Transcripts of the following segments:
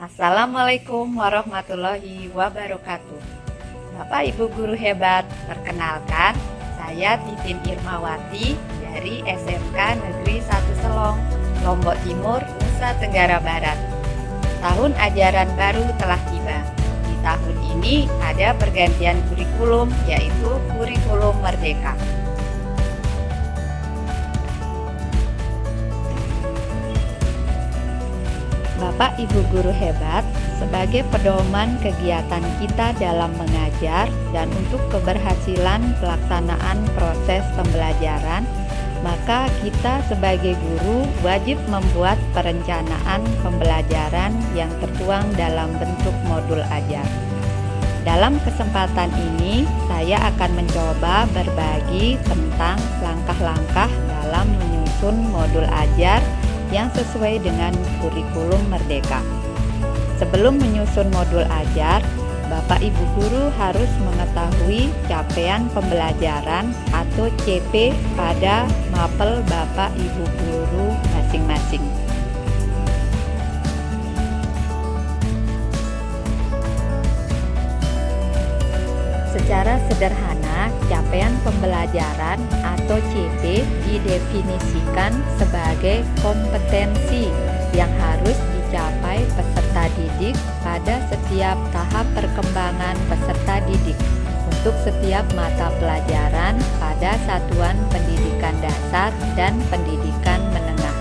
Assalamualaikum warahmatullahi wabarakatuh. Bapak Ibu guru hebat, perkenalkan, saya Titin Irmawati dari SMK Negeri 1 Selong, Lombok Timur, Nusa Tenggara Barat. Tahun ajaran baru telah tiba. Di tahun ini ada pergantian kurikulum, yaitu kurikulum Merdeka. Bapak Ibu guru hebat, sebagai pedoman kegiatan kita dalam mengajar dan untuk keberhasilan pelaksanaan proses pembelajaran, maka kita sebagai guru wajib membuat perencanaan pembelajaran yang tertuang dalam bentuk modul ajar. Dalam kesempatan ini, saya akan mencoba berbagi tentang langkah-langkah dalam menyusun modul ajar yang sesuai dengan kurikulum Merdeka. Sebelum menyusun modul ajar, Bapak Ibu guru harus mengetahui capaian pembelajaran atau CP pada mapel Bapak Ibu guru masing-masing. Secara sederhana, capaian pembelajaran atau CP didefinisikan sebagai kompetensi yang harus dicapai peserta didik pada setiap tahap perkembangan peserta didik untuk setiap mata pelajaran pada satuan pendidikan dasar dan pendidikan menengah.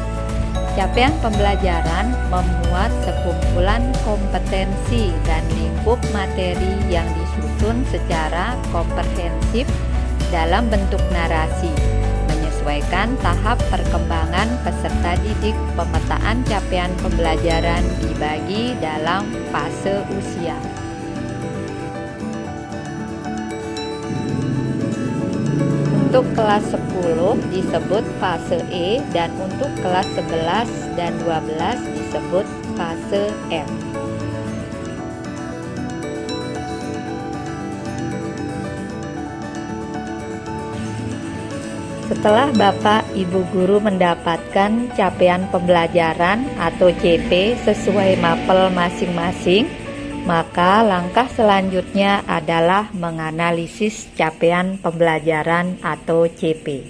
Capaian pembelajaran memuat sekumpulan kompetensi dan lingkup materi yang disusun secara komprehensif dalam bentuk narasi, menyesuaikan tahap perkembangan peserta didik. Pemetaan capaian pembelajaran dibagi dalam fase usia. Untuk kelas 10 disebut fase E dan untuk kelas 11 dan 12 disebut fase F. Setelah Bapak Ibu guru mendapatkan capaian pembelajaran atau CP sesuai mapel masing-masing, maka langkah selanjutnya adalah menganalisis capaian pembelajaran atau CP.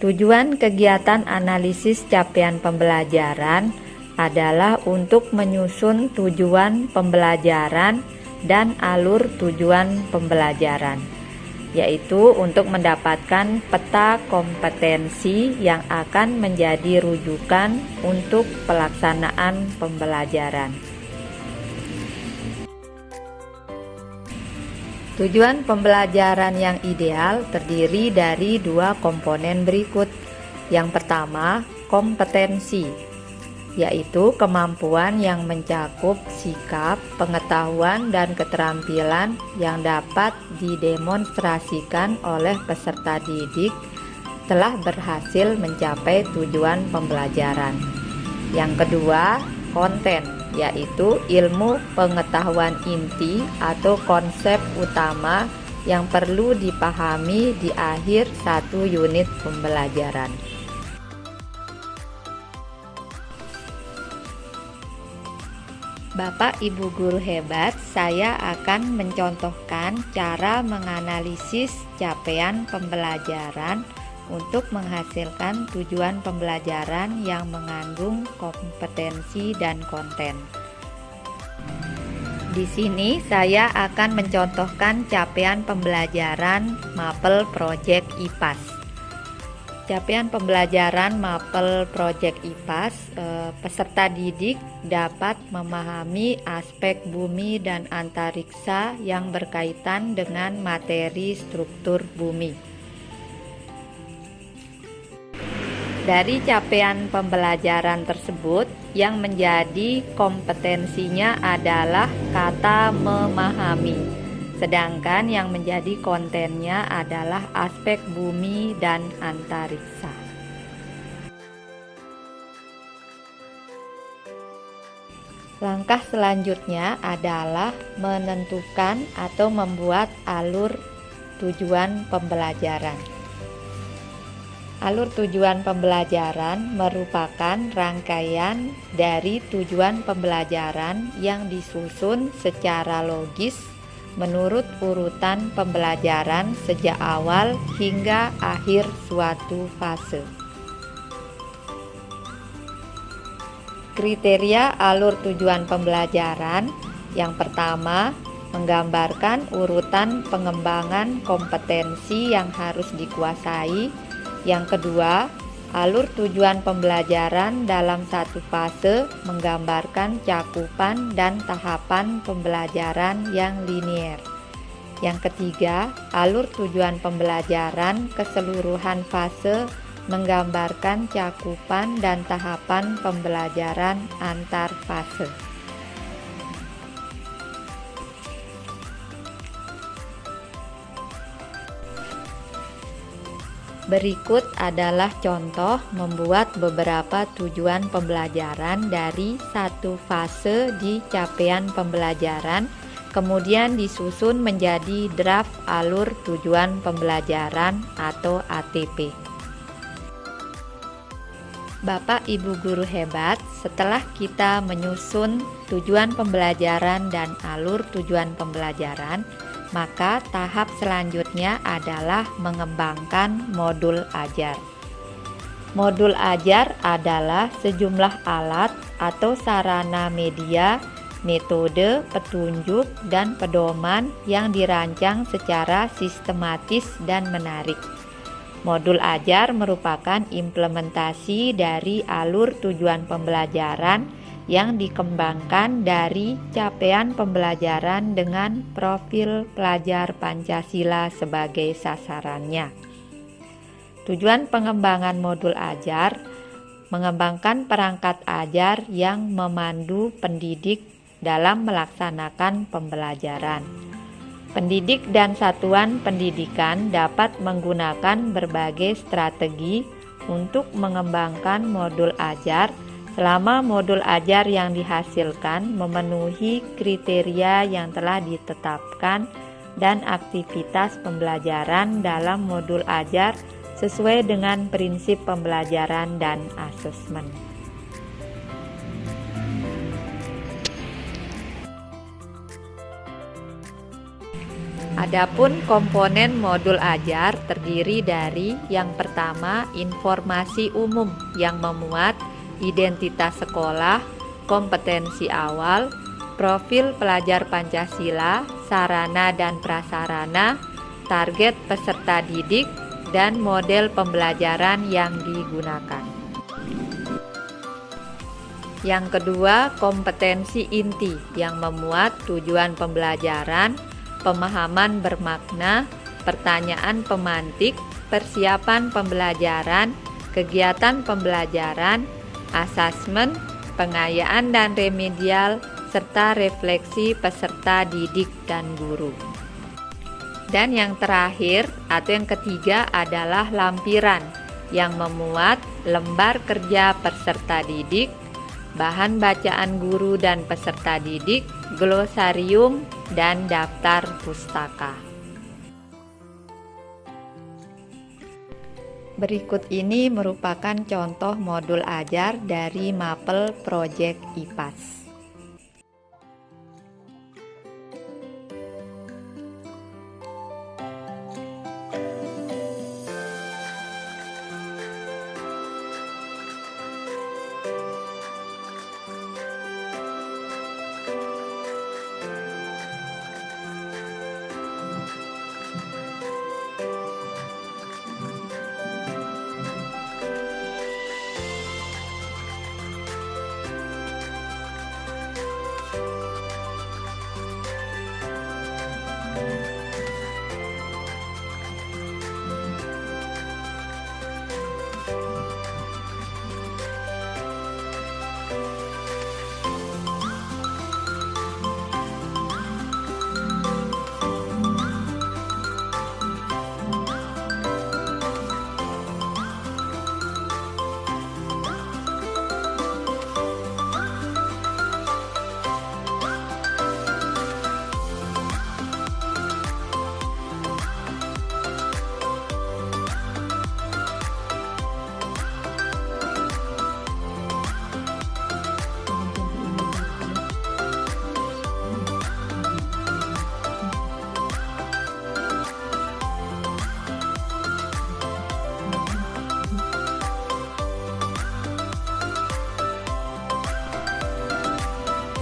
Tujuan kegiatan analisis capaian pembelajaran adalah untuk menyusun tujuan pembelajaran dan alur tujuan pembelajaran, yaitu untuk mendapatkan peta kompetensi yang akan menjadi rujukan untuk pelaksanaan pembelajaran. Tujuan pembelajaran yang ideal terdiri dari dua komponen berikut. Yang pertama, kompetensi, yaitu kemampuan yang mencakup sikap, pengetahuan, dan keterampilan yang dapat didemonstrasikan oleh peserta didik telah berhasil mencapai tujuan pembelajaran. Yang kedua, konten, yaitu ilmu pengetahuan inti atau konsep utama yang perlu dipahami di akhir satu unit pembelajaran. Bapak Ibu guru hebat, saya akan mencontohkan cara menganalisis capaian pembelajaran untuk menghasilkan tujuan pembelajaran yang mengandung kompetensi dan konten. Di sini saya akan mencontohkan capaian pembelajaran mapel Project IPAS. Capaian pembelajaran mapel Project IPAS, peserta didik dapat memahami aspek bumi dan antariksa yang berkaitan dengan materi struktur bumi. Dari capaian pembelajaran tersebut, yang menjadi kompetensinya adalah kata memahami, sedangkan yang menjadi kontennya adalah aspek bumi dan antariksa. Langkah selanjutnya adalah menentukan atau membuat alur tujuan pembelajaran. Alur tujuan pembelajaran merupakan rangkaian dari tujuan pembelajaran yang disusun secara logis menurut urutan pembelajaran sejak awal hingga akhir suatu fase. Kriteria alur tujuan pembelajaran yang pertama, menggambarkan urutan pengembangan kompetensi yang harus dikuasai. Yang kedua, alur tujuan pembelajaran dalam satu fase menggambarkan cakupan dan tahapan pembelajaran yang linier. Yang ketiga, alur tujuan pembelajaran keseluruhan fase menggambarkan cakupan dan tahapan pembelajaran antar fase. Berikut adalah contoh membuat beberapa tujuan pembelajaran dari satu fase di capaian pembelajaran, kemudian disusun menjadi draft alur tujuan pembelajaran atau ATP. Bapak Ibu guru hebat, setelah kita menyusun tujuan pembelajaran dan alur tujuan pembelajaran, maka tahap selanjutnya adalah mengembangkan modul ajar. Modul ajar adalah sejumlah alat atau sarana media, metode, petunjuk, dan pedoman yang dirancang secara sistematis dan menarik. Modul ajar merupakan implementasi dari alur tujuan pembelajaran yang dikembangkan dari capaian pembelajaran dengan profil pelajar Pancasila sebagai sasarannya. Tujuan pengembangan modul ajar mengembangkan perangkat ajar yang memandu pendidik dalam melaksanakan pembelajaran. Pendidik dan satuan pendidikan dapat menggunakan berbagai strategi untuk mengembangkan modul ajar selama modul ajar yang dihasilkan memenuhi kriteria yang telah ditetapkan dan aktivitas pembelajaran dalam modul ajar sesuai dengan prinsip pembelajaran dan asesmen. Adapun komponen modul ajar terdiri dari yang pertama, informasi umum yang memuat identitas sekolah, kompetensi awal, profil pelajar Pancasila, sarana dan prasarana, target peserta didik, dan model pembelajaran yang digunakan. Yang kedua, kompetensi inti yang memuat tujuan pembelajaran, pemahaman bermakna, pertanyaan pemantik, persiapan pembelajaran, kegiatan pembelajaran, asesmen, pengayaan dan remedial, serta refleksi peserta didik dan guru. Dan yang terakhir atau yang ketiga adalah lampiran yang memuat lembar kerja peserta didik, bahan bacaan guru dan peserta didik, glosarium, dan daftar pustaka. Berikut ini merupakan contoh modul ajar dari Mapel Project IPAS.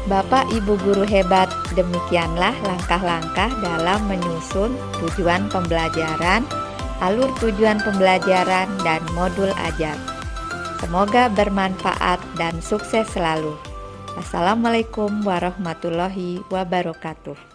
Bapak Ibu guru hebat, demikianlah langkah-langkah dalam menyusun tujuan pembelajaran, alur tujuan pembelajaran, dan modul ajar. Semoga bermanfaat dan sukses selalu. Assalamualaikum warahmatullahi wabarakatuh.